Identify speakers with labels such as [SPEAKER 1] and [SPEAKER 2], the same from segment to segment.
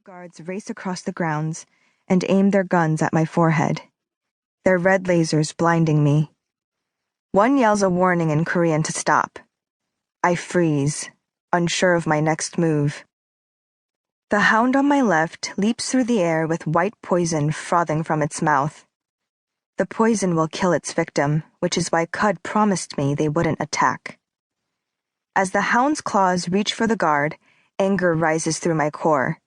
[SPEAKER 1] Guards race across the grounds and aim their guns at my forehead, their red lasers blinding me. One yells a warning in Korean to stop. I freeze, unsure of my next move. The hound on my left leaps through the air with white poison frothing from its mouth. The poison will kill its victim, which is why Cud promised me they wouldn't attack. As the hound's claws reach for the guard, anger rises through my core.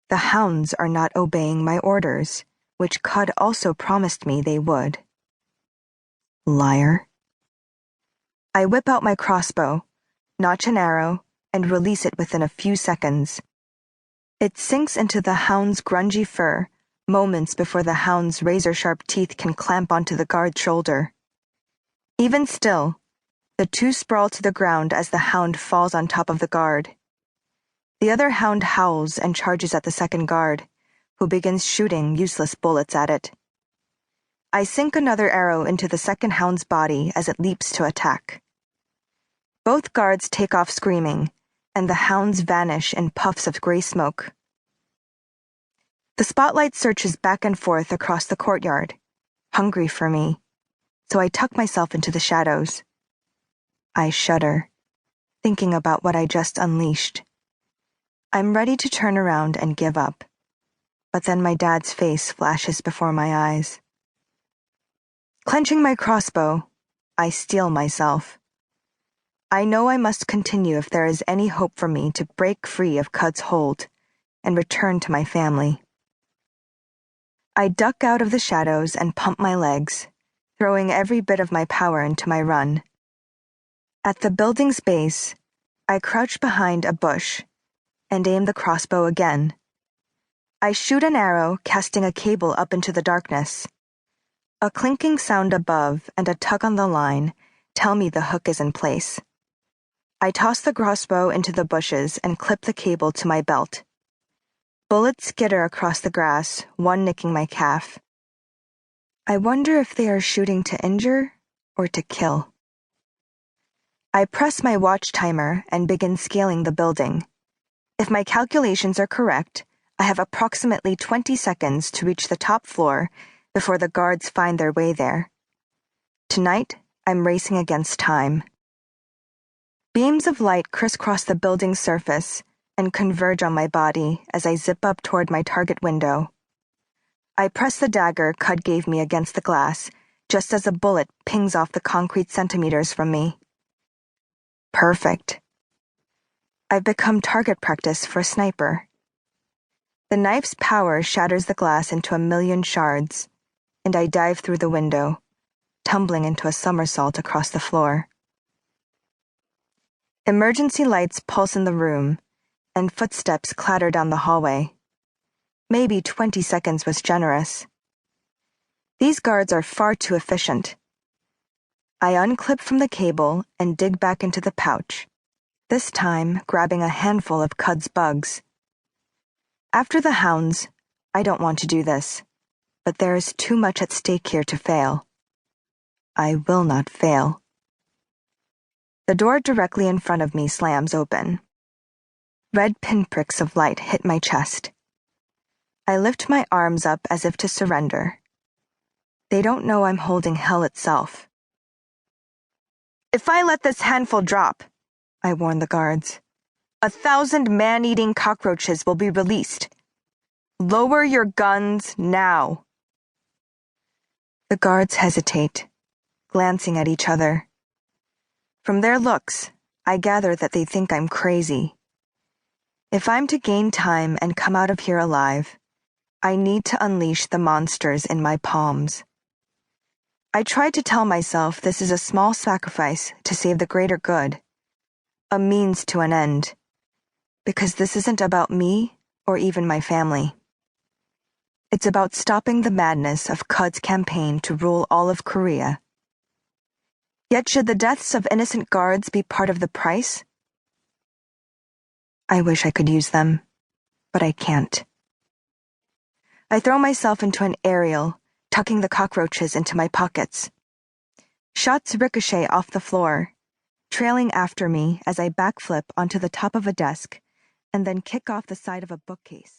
[SPEAKER 1] The hounds are not obeying my orders, which Cud also promised me they would. Liar. I whip out my crossbow, notch an arrow, and release it within a few seconds. It sinks into the hound's grungy fur, moments before the hound's razor-sharp teeth can clamp onto the guard's shoulder. Even still, the two sprawl to the ground as the hound falls on top of the guard. The other hound howls and charges at the second guard, who begins shooting useless bullets at it. I sink another arrow into the second hound's body as it leaps to attack. Both guards take off screaming, and the hounds vanish in puffs of gray smoke. The spotlight searches back and forth across the courtyard, hungry for me, so I tuck myself into the shadows. I shudder, thinking about what I just unleashed. I'm ready to turn around and give up, but then my dad's face flashes before my eyes. Clenching my crossbow, I steel myself. I know I must continue if there is any hope for me to break free of Cud's hold and return to my family. I duck out of the shadows and pump my legs, throwing every bit of my power into my run. At the building's base, I crouch behind a bush and aim the crossbow again. I shoot an arrow, casting a cable up into the darkness. A clinking sound above and a tug on the line tell me the hook is in place. I toss the crossbow into the bushes and clip the cable to my belt. Bullets skitter across the grass, one nicking my calf. I wonder if they are shooting to injure or to kill. I press my watch timer and begin scaling the building. If my calculations are correct, I have approximately 20 seconds to reach the top floor before the guards find their way there. Tonight, I'm racing against time. Beams of light crisscross the building's surface and converge on my body as I zip up toward my target window. I press the dagger Cud gave me against the glass just as a bullet pings off the concrete centimeters from me. Perfect. I've become target practice for a sniper. The knife's power shatters the glass into a million shards, and I dive through the window, tumbling into a somersault across the floor. Emergency lights pulse in the room, and footsteps clatter down the hallway. Maybe 20 seconds was generous. These guards are far too efficient. I unclip from the cable and dig back into the pouch, this time grabbing a handful of Cud's bugs. After the hounds, I don't want to do this, but there is too much at stake here to fail. I will not fail. The door directly in front of me slams open. Red pinpricks of light hit my chest. I lift my arms up as if to surrender. They don't know I'm holding hell itself. If I let this handful drop, I warn the guards, 1,000 man-eating cockroaches will be released. Lower your guns now. The guards hesitate, glancing at each other. From their looks, I gather that they think I'm crazy. If I'm to gain time and come out of here alive, I need to unleash the monsters in my palms. I try to tell myself this is a small sacrifice to save the greater good, a means to an end, because this isn't about me or even my family. It's about stopping the madness of Cud's campaign to rule all of Korea. Yet should the deaths of innocent guards be part of the price? I wish I could use them, but I can't. I throw myself into an aerial, tucking the cockroaches into my pockets. Shots ricochet off the floor, trailing after me as I backflip onto the top of a desk and then kick off the side of a bookcase.